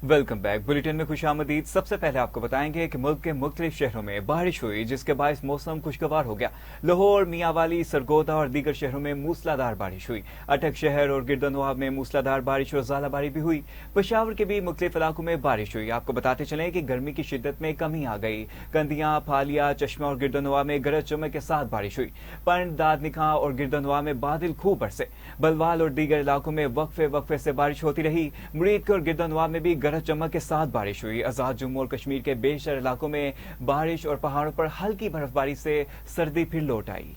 Welcome back. Bulletin में खुशामदीद। सबसे पहले आपको बताएंगे कि मुल्क के मुख्तलिफ शहरों में बारिश हुई, जिसके बायस मौसम खुशगवार हो गया। लाहौर, मियांवाली, सरगोदा और दीगर शहरों में मूसलाधार बारिश हुई। अटक शहर और गिरदनवाब में मूसलाधार बारिश और ज़ालाबारी भी हुई। पेशावर के भी मुख्तलिफ इलाकों में बारिश हुई। आपको बताते चलें कि गर्मी की शिद्दत में कमी आ गई। कंदियां, फालिया, चश्मा और गिरदनवाब में गरज चमक के साथ बारिश हुई। पंड, दाद निकाह और गिरदनवाब में बादल खूब बरसे। बलवाल और दीगर इलाकों में वक्फे वक्फे से बारिश होती रही। मुरीद और गिरदनवाब में भी गरज चमक के साथ बारिश हुई। आजाद जम्मू और कश्मीर के बेशतर इलाकों में बारिश और पहाड़ों पर हल्की बर्फबारी से सर्दी फिर लौट आई।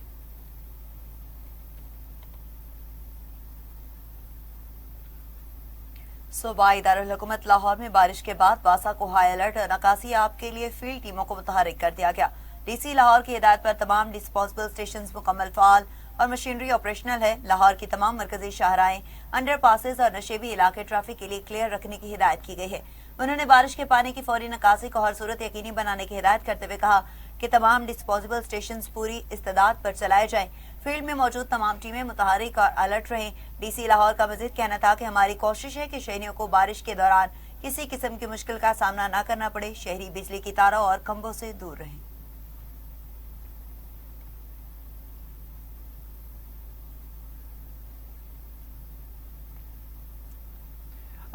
सूबाई दारुल हुकूमत लाहौर में बारिश के बाद वासा को हाई अलर्ट और नकासी आप के लिए फील्ड टीमों को मुतहरिक कर दिया गया। डीसी लाहौर की हिदायत पर तमाम डिस्पोजेबल स्टेशन मुकम्मल फाल और मशीनरी ऑपरेशनल है। लाहौर की तमाम मरकजी शाहराएं, अंडर पासेज और नशेबी इलाके ट्रैफिक के लिए क्लियर रखने की हिदायत की गई है। उन्होंने बारिश के पानी की फौरी निकासी को हर सूरत यकीनी बनाने की हिदायत करते हुए कहा कि तमाम डिस्पोजेबल स्टेशन पूरी इस्तेदाद पर चलाए जाएं। फील्ड में मौजूद तमाम टीमें मुतहरिक और अलर्ट रहें। डीसी लाहौर का मजीद कहना था कि हमारी कोशिश है कि शहरियों को बारिश के दौरान किसी किस्म की मुश्किल का सामना न करना पड़े। शहरी बिजली की तारों और खंभों से दूर रहें।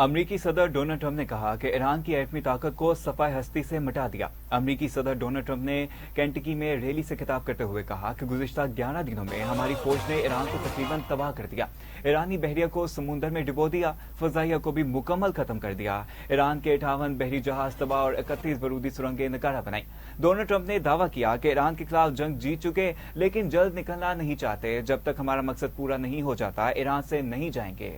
अमरीकी सदर डोनाल्ड ट्रंप ने कहा कि ईरान की एटमी ताकत को सफाए हस्ती से मिटा दिया। अमरीकी सदर डोनाल्ड ट्रंप ने केंटकी में रैली से खिताब करते हुए कहा कि गुज़िश्ता 11 दिनों में हमारी फौज ने ईरान को तकरीबन तबाह कर दिया। ईरानी बहरिया को समुंदर में डुबो दिया, फजाइया को भी मुकम्मल खत्म कर दिया। ईरान के 58 बहरी जहाज तबाह और 31 बारूदी सुरंगें नकारा बनाई। डोनाल्ड ट्रंप ने दावा किया कि ईरान के खिलाफ जंग जीत चुके, लेकिन जल्द निकलना नहीं चाहते। जब तक हमारा मकसद पूरा नहीं हो जाता, ईरान से नहीं जाएंगे।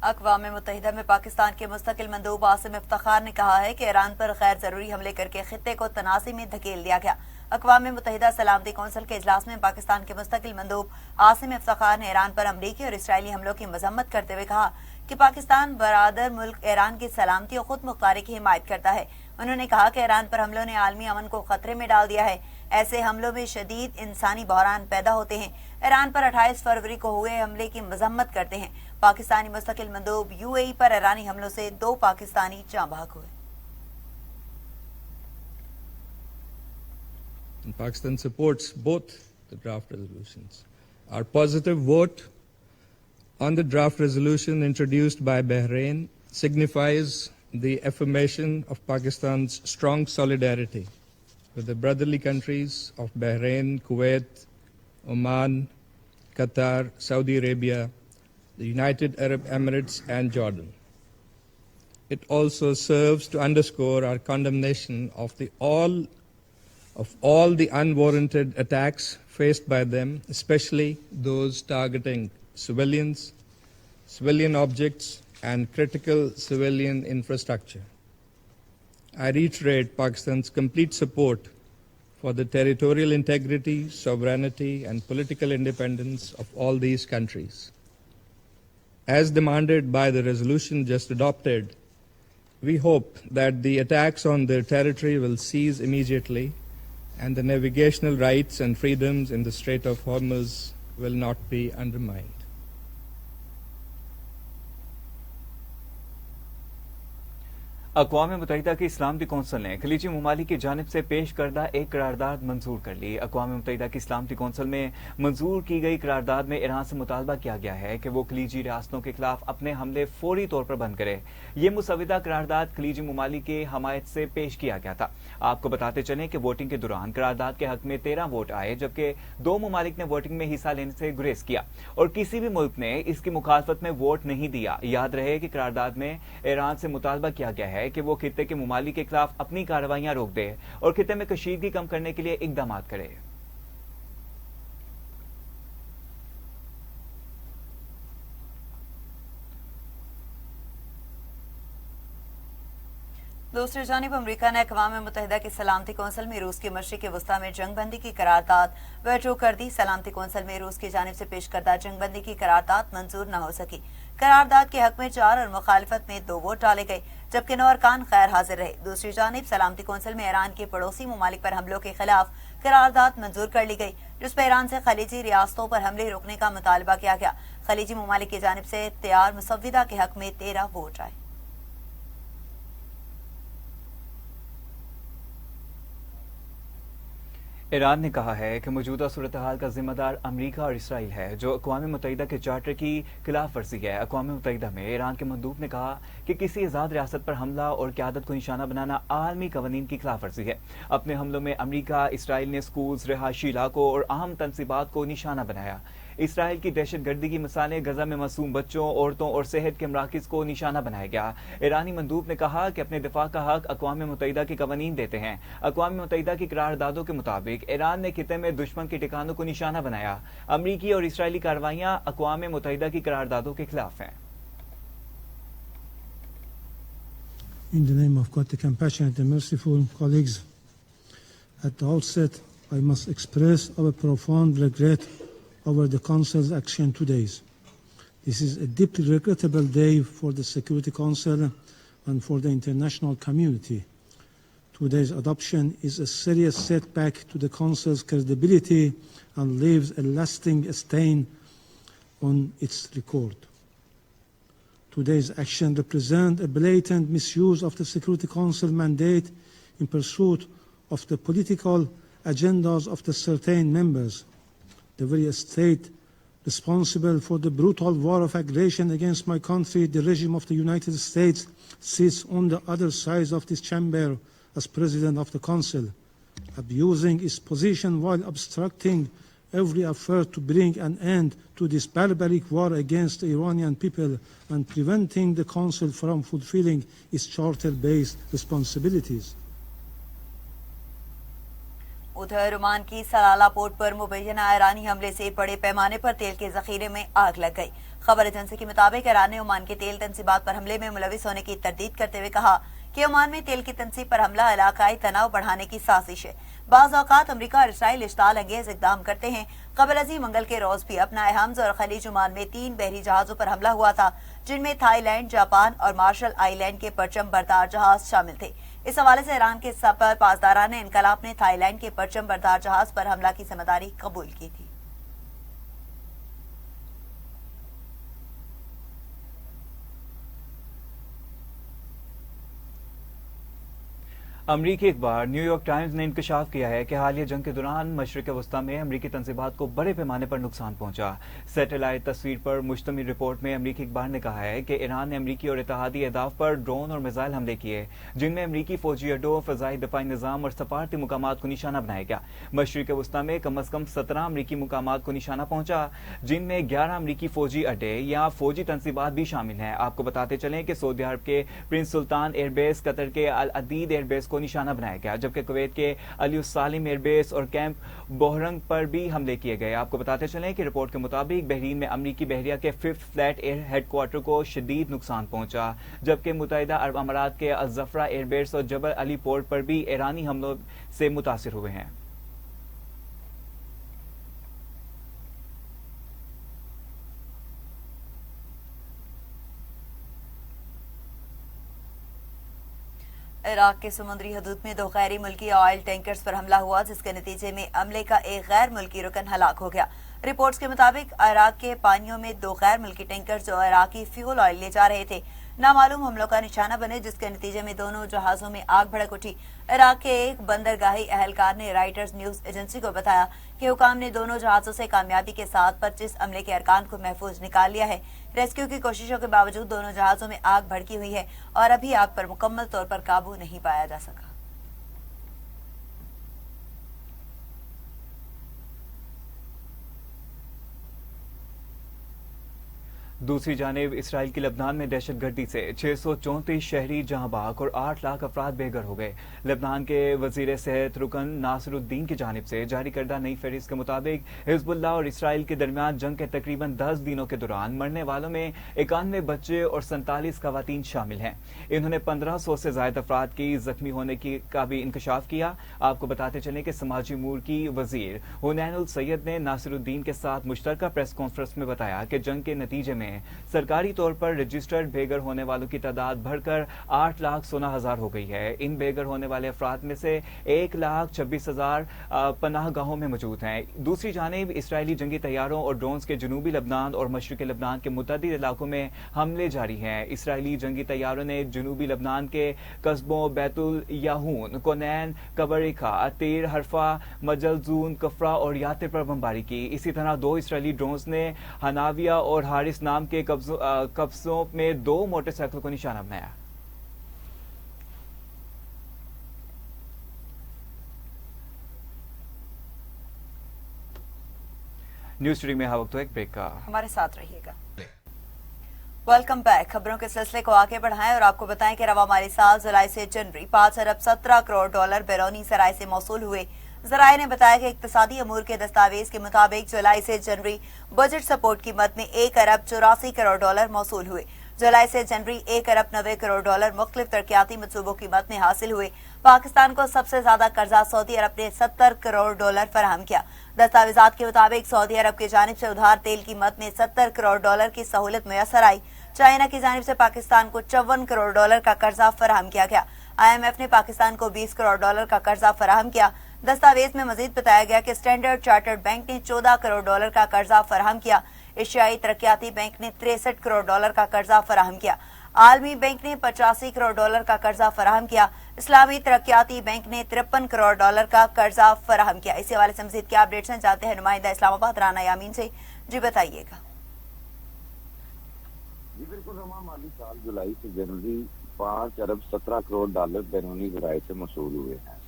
अक़वाम मुत्तहिदा में पाकिस्तान के मुस्तकिल मंदूब आसिम इफ्तिखार ने कहा है कि ईरान पर गैर जरूरी हमले करके खित्ते को तनाज़ी में धकेल दिया गया। अक़वाम मुत्तहिदा सलामती कौंसिल के इजलास में पाकिस्तान के मुस्तकिल मंदूब आसिम इफ्तिखार ने ईरान पर अमरीकी और इसराइली हमलों की मजम्मत करते हुए कहा कि पाकिस्तान बरादर मुल्क ईरान की सलामती और खुद मुख्तारी की हिमायत करता है। उन्होंने कहा कि ईरान पर हमलों ने आलमी अमन को खतरे में डाल दिया है। ऐसे हमलों में शदीद इंसानी बहरान पैदा होते हैं। ईरान पर 28 फरवरी को हुए हमले की मजम्मत करते हैं। पाकिस्तानी मुस्तकिल मंदूब यूएई पर ईरानी हमलों से 2 पाकिस्तानी जाँ बहक हुए। Pakistan supports both the draft resolutions. Our positive vote on the draft resolution introduced by Bahrain signifies the affirmation of Pakistan's strong solidarity with the brotherly countries of Bahrain, Kuwait, Oman, Qatar, Saudi Arabia, the United Arab Emirates and Jordan. It also serves to underscore our condemnation of all the unwarranted attacks faced by them, especially those targeting civilians, civilian objects and critical civilian infrastructure. I reiterate Pakistan's complete support for the territorial integrity, sovereignty and political independence of all these countries. As demanded by the resolution just adopted, we hope that the attacks on their territory will cease immediately and the navigational rights and freedoms in the Strait of Hormuz will not be undermined. अक़वाम मुत्तहिदा की सलामती council ने खलीजी ममालिक की जानिब से पेश करदा एक करारदाद मंजूर कर ली। अक़वाम मुत्तहिदा की सलामती कौंसिल में मंजूर की गई करारदाद में ईरान से मुतालबा किया गया है कि वो खलीजी रियासतों के खिलाफ अपने हमले फौरी तौर पर बंद करे। ये मुसविदा करारदाद खलीजी ममालिक की हमायत से पेश किया गया था। आपको बताते चलें कि वोटिंग के दौरान करारदाद के हक में 13 वोट आए, जबकि 2 ममालिक ने वोटिंग में हिस्सा लेने से गुरेज किया और किसी भी मुल्क ने इसकी मुखालफत में वोट नहीं दिया। याद रहे कि करारदाद में ईरान से मुतालबा किया गया है कि वो खित्ते के ममालिक के खिलाफ अपनी कार्रवाइयां रोक दे और खित्ते में कशीदगी कम करने के लिए इकदाम करे। दूसरी जानिब अमरीका ने अक़वाम मुत्तहिदा की सलामती कौंसिल में रूस की मशरिक़ वस्ता में जंगबंदी की करारदाद वेटो कर दी। सलामती कौंसिल में रूस की जानिब से पेश करदा जंगबंदी की करारदाद मंजूर न हो सकी। करारदाद के हक में 4 और मुखालिफत में 2 वोट डाले गए, जबकि 9 अरकान गैर हाजिर रहे। दूसरी जानिब सलामती कौंसिल में ईरान के पड़ोसी ममालिक पर हमलों के खिलाफ करारदाद मंजूर कर ली गई। جس پر ایران سے خلیجی ریاستوں پر حملے روکنے کا مطالبہ کیا گیا۔ خلیجی ممالک کی جانب سے تیار مسودہ کے حق میں 13 ووٹ آئے۔ ایران نے کہا ہے کہ موجودہ صورتحال کا ذمہ دار امریکہ اور اسرائیل ہے، جو اقوام متحدہ کے چارٹر کی خلاف ورزی ہے۔ اقوام متحدہ میں ایران کے مندوب نے کہا کہ کسی آزاد ریاست پر حملہ اور قیادت کو نشانہ بنانا عالمی قوانین کی خلاف ورزی ہے۔ اپنے حملوں میں امریکہ، اسرائیل نے اسکولز، رہائشی علاقوں اور اہم تنصیبات کو نشانہ بنایا۔ اسرائیل کی دہشت گردی کی مثالیں غزہ میں معصوم بچوں، عورتوں اور صحت کے مراکز کو نشانہ بنایا گیا۔ ایرانی مندوب نے کہا کہ اپنے دفاع کا حق اقوام متحدہ کے قوانین دیتے ہیں۔ اقوام متحدہ کی قراردادوں کے مطابق ایران نے خطے میں دشمن کے ٹھکانوں کو نشانہ بنایا۔ امریکی اور اسرائیلی کارروائیاں اقوام متحدہ کی قراردادوں کے خلاف ہیں۔ In the name of God, the compassionate and merciful, colleagues, at the outset, I must express our profound regret over the Council's action today. This is a deeply regrettable day for the Security Council and for the international community. Today's adoption is a serious setback to the Council's credibility and leaves a lasting stain on its record. Today's action represents a blatant misuse of the Security Council mandate in pursuit of the political agendas of the certain members. The very state responsible for the brutal war of aggression against my country, the regime of the United States, sits on the other side of this chamber as President of the Council, abusing its position while obstructing every effort to bring an end to this barbaric war against the Iranian people and preventing the Council from fulfilling its charter-based responsibilities. ادھر Oman کی سلالہ port پر مبینہ ایرانی حملے سے بڑے پیمانے پر تیل کے ذخیرے میں آگ لگ گئی۔ خبر ایجنسی کے مطابق ایران نے عمان کے تیل تنصیبات پر حملے میں ملوث ہونے کی تردید کرتے ہوئے کہا کہ عمان میں تیل کی تنصیب پر حملہ علاقائی تناؤ بڑھانے کی سازش ہے۔ بعض اوقات امریکہ اور اسرائیل اشتعال انگیز اقدام کرتے ہیں۔ قبل ازیں منگل کے روز بھی اپنا حمز اور خلیج عمان میں 3 بحری جہازوں پر حملہ ہوا تھا، جن میں تھائی لینڈ، جاپان اور مارشل آئی لینڈ کے پرچم بردار جہاز شامل تھے۔ اس حوالے سے ایران کے سپر پاسداران انقلاب نے تھائی لینڈ کے پرچم بردار جہاز پر حملہ کی ذمہ داری قبول کی تھی۔ امریکی اخبار نیو یارک ٹائمز نے انکشاف کیا ہے کہ حالیہ جنگ کے دوران مشرق وسطیٰ میں امریکی تنصیبات کو بڑے پیمانے پر نقصان پہنچا۔ سیٹلائٹ تصویر پر مشتمل رپورٹ میں امریکی اخبار نے کہا ہے کہ ایران نے امریکی اور اتحادی اہداف پر ڈرون اور میزائل حملے کیے، جن میں امریکی فوجی اڈوں، فضائی دفاعی نظام اور سفارتی مقامات کو نشانہ بنایا گیا۔ مشرق وسطیٰ میں کم از کم 17 امریکی مقامات کو نشانہ پہنچا، جن میں 11 امریکی فوجی اڈے یا فوجی تنصیبات بھی شامل ہیں۔ آپ کو بتاتے چلیں کہ سعودی عرب کے پرنس سلطان ایئر بیس، قطر کے العدید ایئر بیس کو نشانہ بنایا گیا، جبکہ کویت کے علی السالم ایئر بیس اور کیمپ بحرنگ پر بھی حملے کیے گئے۔ آپ کو بتاتے چلیں کہ رپورٹ کے مطابق بحرین میں امریکی بحریہ کے 5th flat year head quarter کو شدید نقصان پہنچا، جبکہ متحدہ عرب امارات کے الزفرہ ایئر بیس اور جبل علی پورٹ پر بھی ایرانی حملوں سے متاثر ہوئے ہیں۔ عراق کے سمندری حدود میں 2 غیر ملکی آئل ٹینکرز پر حملہ ہوا، جس کے نتیجے میں عملے کا ایک غیر ملکی رکن ہلاک ہو گیا۔ رپورٹس کے مطابق عراق کے پانیوں میں 2 غیر ملکی ٹینکرز جو عراقی فیول آئل لے جا رہے تھے نامعلوم حملوں کا نشانہ بنے، جس کے نتیجے میں دونوں جہازوں میں آگ بھڑک اٹھی۔ عراق کے ایک بندرگاہی اہلکار نے رائٹرز نیوز ایجنسی کو بتایا کہ حکام نے دونوں جہازوں سے کامیابی کے ساتھ 25 عملے کے ارکان کو محفوظ نکال لیا ہے۔ ریسکیو کی کوششوں کے باوجود دونوں جہازوں میں آگ بھڑکی ہوئی ہے اور ابھی آگ پر مکمل طور پر قابو نہیں پایا جا سکا۔ دوسری جانب اسرائیل کی لبنان میں دہشت گردی سے 634 شہری جاں بحق اور 8 لاکھ افراد بے گھر ہو گئے۔ لبنان کے وزیر صحت رکن ناصر الدین کی جانب سے جاری کردہ نئی فہرست کے مطابق حزب اللہ اور اسرائیل کے درمیان جنگ کے تقریباً 10 دنوں کے دوران مرنے والوں میں 91 بچے اور 47 خواتین شامل ہیں۔ انہوں نے 1500 سے زائد افراد کی زخمی ہونے کا بھی انکشاف کیا۔ آپ کو بتاتے چلیں کہ سماجی امور کی وزیر حنین السید نے ناصر الدین کے ساتھ مشترکہ پریس کانفرنس میں بتایا کہ جنگ کے نتیجے میں हैं। सरकारी तौर पर रजिस्टर्ड बेघर होने वालों की तादाद बढ़कर 8,16,000 हो गई है। इन बेघर होने वाले अफराद में से 1,26,000 पनाहगाहों में मौजूद हैं। दूसरी जानिब इसराइली जंगी तैयारों और ड्रोन्स के जनूबी लबनान और मशरक़ी लबनान के मुतअद्दिद इलाकों में हमले जारी हैं। इसराइली जंगी तैयारों ने जनूबी लबनान के कस्बों बैतुल याहून, कोनैन, कबरिखा, तीर हरफा, मजलजून, कफरा और यातिर पर बमबारी की। इसी तरह 2 इसराइली ड्रोन्स ने हनाविया और हारिस नाम के कब्जों में 2 मोटरसाइकिल को निशाना बनाया। न्यूज स्टूडियो में वक्त एक ब्रेक का, हमारे साथ रहिएगा। Welcome back. खबरों के सिलसिले को आगे बढ़ाएं और आपको बताएं कि रवा माली साल जुलाई से जनवरी 5 अरब 17 करोड़ डॉलर बैरूनी ज़राए से मौसूल हुए। ज़राए ने बताया कि इक्तिसादी अमूर के दस्तावेज के मुताबिक जुलाई से जनवरी बजट सपोर्ट की मद में 1 अरब 84 करोड़ डॉलर मौसूल हुए। जुलाई से जनवरी 1 अरब 90 करोड़ डॉलर मुख्तलिफ तरक्याती मनसूबों की मद में हासिल हुए। पाकिस्तान को सबसे ज्यादा कर्जा सऊदी अरब ने 70 करोड़ डॉलर फराहम किया। दस्तावेजात के मुताबिक सऊदी अरब की जानिब से उधार तेल की मद में 70 करोड़ डॉलर की सहूलत मुयसर आई। चाइना की जानिब से पाकिस्तान को 54 करोड़ डॉलर का कर्जा फराहम किया गया। IMF ने पाकिस्तान को 20 करोड़ डॉलर का कर्जा फराहम किया। दस्तावेज में मजीद बताया गया कि स्टैंडर्ड चार्टर्ड बैंक ने 14 करोड़ डॉलर का कर्जा फराहम किया। एशियाई तरक्याती बैंक ने 63 करोड़ डॉलर का कर्जा फराहम किया। आलमी बैंक ने 85 करोड़ डॉलर का कर्जा फराहम किया। इस्लामी तरक्याती बैंक ने 53 करोड़ डॉलर का कर्जा फराहम किया। इसी हवाले से मजीद क्या अपडेट्स हैं जानते हैं नुमाइंदा इस्लामाबाद राना यामीन से। जी बताइएगा। जी बिल्कुल, रवा माली साल जुलाई से जनवरी 5 अरब 17 करोड़ डॉलर बैरूनी ज़राए से मौसूल हुए हैं।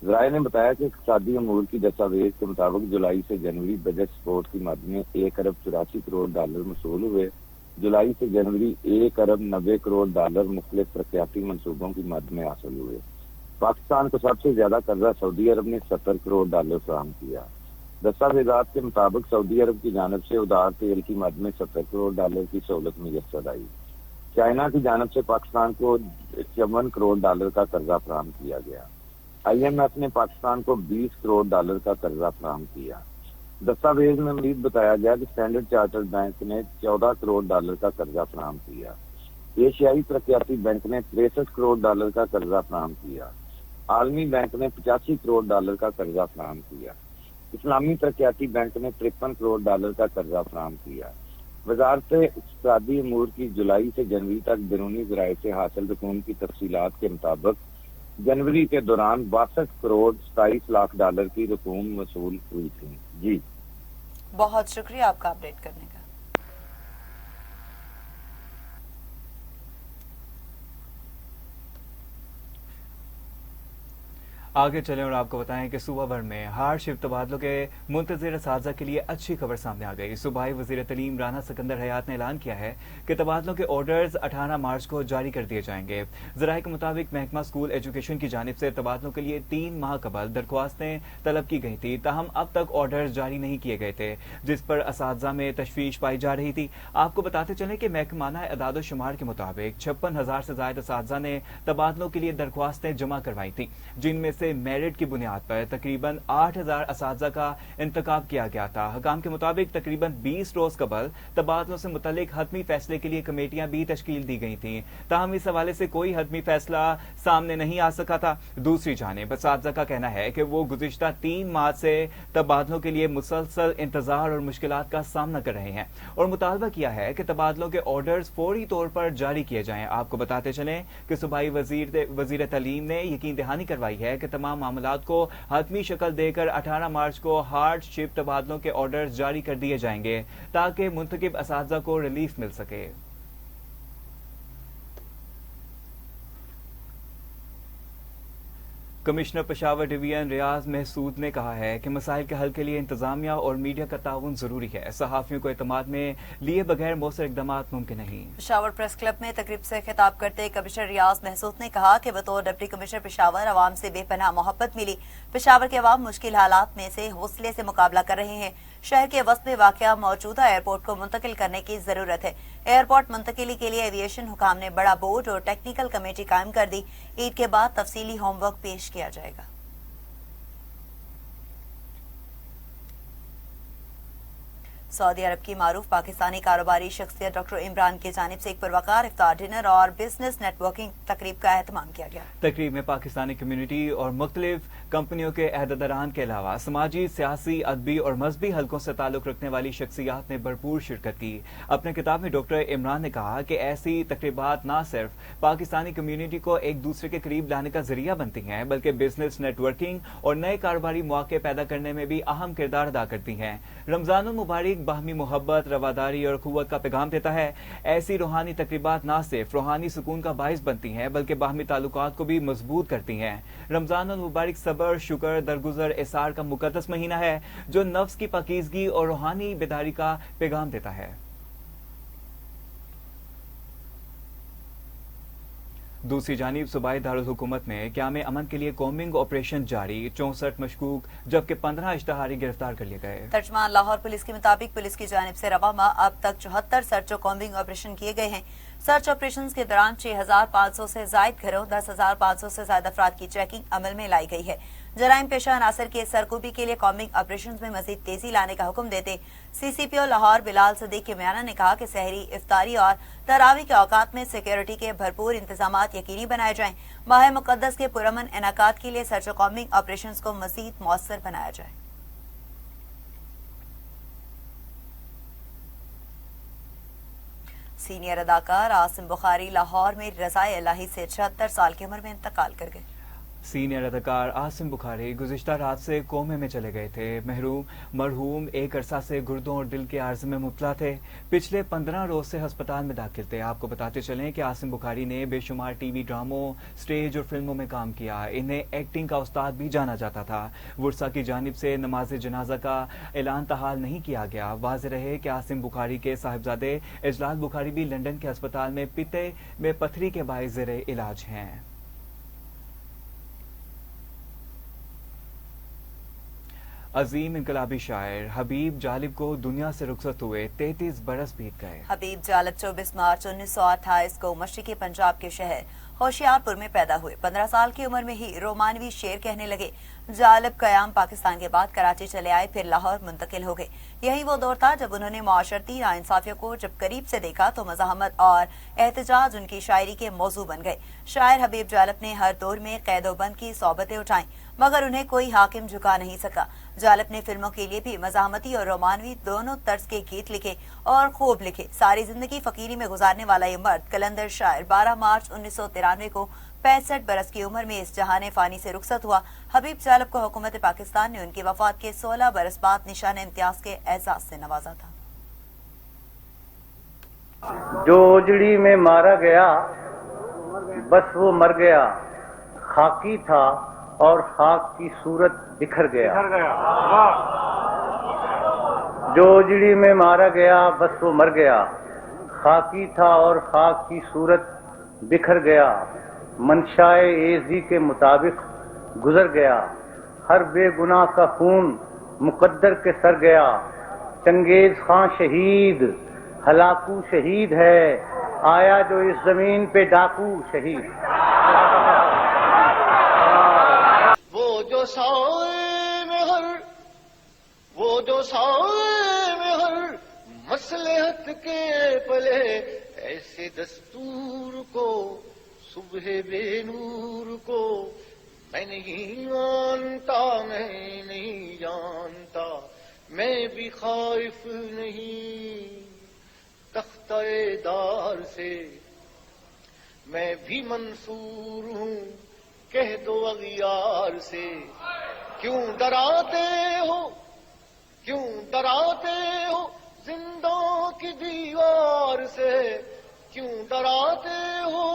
ज़राए ने बताया कि इक़्तिसादी अमूर की दस्तावेज के मुताबिक जुलाई से जनवरी बजट सपोर्ट की मद में 1 अरब 84 करोड़ डॉलर मौसूल हुए। जुलाई से जनवरी 1 अरब 90 करोड़ डॉलर मुख्तलिफ तरक्याती मनसूबों की मद में हासिल हुए। पाकिस्तान को सबसे ज्यादा कर्जा सऊदी अरब ने 70 करोड़ डॉलर फराहम किया। दस्तावेजात के मुताबिक सऊदी अरब की जानिब से उधार तेल की मद में 70 करोड़ डॉलर की सहूलत मुयस्सर आई। चाइना की जानिब से पाकिस्तान को 54 करोड़ डॉलर का कर्जा फराहम किया गया। IMF ने पाकिस्तान को 20 करोड़ डॉलर का कर्जा फराहम किया। दस्तावेज में मजीद बताया गया कि स्टैंडर्ड चार्टर्ड बैंक ने 14 करोड़ डॉलर का कर्जा फराहम किया। एशियाई तरक्याती बैंक ने 63 करोड़ डॉलर का कर्जा फराहम किया। आलमी बैंक ने 85 करोड़ डॉलर का कर्जा फराहम किया। इस्लामी तरक्याती बैंक ने 53 करोड़ डॉलर का कर्जा फराहम किया। वजारत इक़्तिसादी अमूर की जुलाई से जनवरी तक बैरूनी ज़राए से हासिल रकूम की तफसीलात के मुताबिक जनवरी के दौरान 62 करोड़ 27 लाख डॉलर की रकूम वसूल हुई थी। जी बहुत शुक्रिया आपका अपडेट करने का। आगे चलें और आपको बताएं कि सूबा भर में हार्डशिप तबादलों के मुंतज़िर असातिज़ा के लिए अच्छी खबर सामने आ गई। सूबाई वज़ीर तालीम राना सिकंदर हयात ने ऐलान किया है कि तबादलों के ऑर्डर्स 18 मार्च को जारी कर दिए जाएंगे। ज़राए के मुताबिक महकमा स्कूल एजुकेशन की जानिब से तबादलों के लिए 3 माह कबल दरख्वास्तें तलब की गई थी, ताहम अब तक ऑर्डर्स जारी नहीं किए गए थे, जिस पर असातिज़ा में तशवीश पाई जा रही थी। आपको बताते चलें कि महकमाना अदाद शुमार के मुताबिक 56,000 से ज़ायद असातिज़ा ने तबादलों के लिए दरख्वास्तें जमा करवाई थी, जिनमें से मेरिट की बुनियाद पर तकरीबन 8,000 असातिज़ा का इंतखाब किया गया था। हकाम के मुताबिक तकरीबन 20 रोज कबल तबादलों से मुतल्लिक हतमी फैसले के लिए कमेटियां भी तश्कील दी गई थीं, ताहम इस हवाले से कोई हतमी फैसला सामने नहीं आ सका था। दूसरी जानिब असातिज़ा का कहना है कि वो गुज़िश्ता 3 माह से तबादलों के लिए मुसलसल इंतजार और मुश्किलात का सामना कर रहे हैं और मुतालबा किया है कि तबादलों के ऑर्डर्स फौरी तौर पर जारी किए जाएं। आपको बताते चलें कि सूबाई वजीर तालीम ने यकीन दहानी करवाई है कि तमाम मामलात को हतमी शक्ल देकर 18 मार्च को हार्डशिप तबादलों के ऑर्डर्स जारी कर दिए जाएंगे ताकि मुंतकिब असातिज़ा को रिलीफ मिल सके। कमिश्नर पेशावर डिवीजन रियाज महसूद ने कहा है कि मसाइल के हल के लिए इंतजामिया और मीडिया का ताउन जरूरी है। सहाफियों को एतमाद में लिए बगैर मौसर इकदाम मुमकिन नहीं। पेशावर प्रेस क्लब में तकरीब से खिताब करते कमिश्नर रियाज महसूद ने कहा कि बतौर डिप्टी कमिश्नर पेशावर अवाम से बेपनाह मोहब्बत मिली। पेशावर के अवाम मुश्किल हालात में से हौसले से मुकाबला कर रहे हैं। शहर के वस्त में वाक़या मौजूदा एयरपोर्ट को मुंतकिल करने की जरूरत है। एयरपोर्ट मुंतकिली के लिए एविएशन हुकाम ने बड़ा बोर्ड और टेक्निकल कमेटी कायम कर दी। ईद के बाद तफसीली होमवर्क पेश किया जाएगा। सऊदी अरब की मारूफ पाकिस्तानी कारोबारी शख्सियत डॉक्टर इमरान की जानिब से एक पुरवकार इफ्तार डिनर और बिजनेस नेटवर्किंग तकरीब का एहतमाम किया गया। तकरीब में पाकिस्तानी कम्युनिटी और मुख्तलिफ कंपनियों के अहदेदारान के अलावा समाजी, सियासी, अदबी और मजहबी हलकों से ताल्लुक रखने वाली शख्सियात ने भरपूर शिरकत की। अपने किताब में डॉक्टर इमरान ने कहा कि ऐसी तकरीबात न सिर्फ पाकिस्तानी कम्युनिटी को एक दूसरे के करीब लाने का जरिया बनती हैं, बल्कि बिजनेस नेटवर्किंग और नए कारोबारी मौके पैदा करने में भी अहम किरदार अदा करती हैं। रमजानुल मुबारक बाहमी मोहब्बत, रवादारी और खुवत का पैगाम देता है। ऐसी रूहानी तकरीबात न सिर्फ रूहानी सुकून का बाइस बनती हैं, बल्कि बाहमी ताल्लुकात को भी मजबूत करती हैं। रमजानुल मुबारक सब्र, शुक्र, दरगुजर, इसार का मुकद्दस महीना है जो नफ्स की पाकीज़गी और रूहानी बेदारी का पैगाम देता है। दूसरी जानिब सूबाई दारुल हुकूमत में क़याम अमन के लिए कॉम्बिंग ऑपरेशन जारी, 64 मशकूक जबकि 15 इश्तहारी गिरफ्तार कर लिए गए। तर्जमान लाहौर पुलिस के मुताबिक पुलिस की जानिब से रवा माह अब तक 74 सर्च और कॉम्बिंग ऑपरेशन किए गए हैं। सर्च ऑपरेशन के दौरान 6500 से जायद घरों, 10,500 से ज्यादा अफराद की चेकिंग अमल में लाई गई है। जराइम पेशा अनासर के सरकुबी के लिए कॉम्बिंग ऑपरेशन में मजीद तेजी लाने का हुक्म देते CCPO लाहौर बिलाल सदीक के म्याना ने कहा कि सहरी, इफ्तारी और तरावी के औकात में सिक्योरिटी के भरपूर इंतजाम यकीनी बनाए जाएं। माह मुकद्दस के पुरअमन इनाकात के लिए सर्च और कॉम्बिंग ऑपरेशन को मजीद मौसर बनाया जाए। सीनियर अदाकार आसिम बुखारी लाहौर में रज़ाए इलाही से 76 साल की उम्र में इंतकाल कर गए। सीनियर अदाकार आसिम बुखारी गुज़िश्ता रात से कोमे में चले गए थे। मरहूम एक अरसा से गुर्दों और दिल के आर्ज में मुब्तला थे। पिछले 15 रोज से अस्पताल में दाखिल थे। आपको बताते चलें कि आसिम बुखारी ने बेशुमार टीवी ड्रामों, स्टेज और फिल्मों में काम किया। इन्हें एक्टिंग का उस्ताद भी जाना जाता था। वर्सा की जानिब से नमाज जनाजा का ऐलान तहाल नहीं किया गया। वाज़ेह रहे कि आसिम बुखारी के साहिबजादे इजलाल बुखारी भी लंदन के अस्पताल में पित्ते में पथरी के बाइस ज़ेरे इलाज हैं। अजीम इनकलाबी शायर हबीब जालिब को दुनिया से रुखसत हुए 33 बरस बीत गए। हबीब जालिब 24 मार्च 1928 को मशरिकी पंजाब के शहर होशियारपुर में पैदा हुए। 15 साल की उम्र में ही रोमानवी शेर कहने लगे। जालिब कयाम पाकिस्तान के बाद कराची चले आए, फिर लाहौर मुंतकिल हो गए। यही वो दौर था जब उन्होंने मुआशरती नाइंसाफियों को जब करीब से देखा तो मज़ाहमत और एहतजाज उनकी शायरी के मौजू बन गए। शायर हबीब जालिब ने हर दौर में कैदोबंद की सोबतें उठाई, मगर उन्हें कोई हाकिम झुका नहीं सका। जालिब ने फिल्मों के लिए भी मज़ाहमती और रोमानवी दोनों तर्ज के गीत लिखे और खूब लिखे। सारी जिंदगी फकीरी में गुजारने वाला ये मर्द कलंदर शायर 12 मार्च 1993 को 65 बरस की उम्र में इस जहाने फानी से रुखसत हुआ। हबीब जालिब को हुकूमत पाकिस्तान ने उनकी वफात के 16 बरस बाद निशान इम्तियाज के एजाज से नवाजा था। जो उजड़ी में मारा गया बस वो मर गया, खाकी था और खाक की सूरत बिखर गया। जो उजड़ी में मारा गया बस वो मर गया, खाकी था और खाक की सूरत बिखर गया। मंशाए एजी के मुताबिक गुजर गया, हर बेगुनाह का खून मुकद्दर के सर गया। चंगेज खां शहीद हलाकू शहीद है, आया जो इस जमीन पे डाकू शहीद। वो जो साए में हर मसलहत के पले, ऐसे दस्तूर को सुबह बेनूर को मैं नहीं मानता, मैं नहीं जानता। मैं भी खाइफ नहीं तख्ते दार से, मैं भी मंसूर हूँ कह दो अगियार से। क्यों डराते हो, क्यों डराते हो जिंदा की दीवार से, क्यों डराते हो,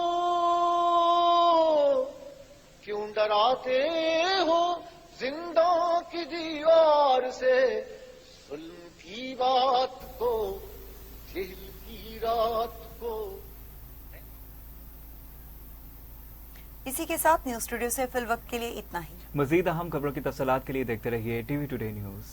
क्यों डराते हो जिंदा की दीवार से। जुल्म की बात को, जेल की रात को। इसी के साथ न्यूज स्टूडियो से फिल वक्त के लिए इतना ही। मजीद अहम खबरों की तफसीलात के लिए देखते रहिए TV टुडे न्यूज।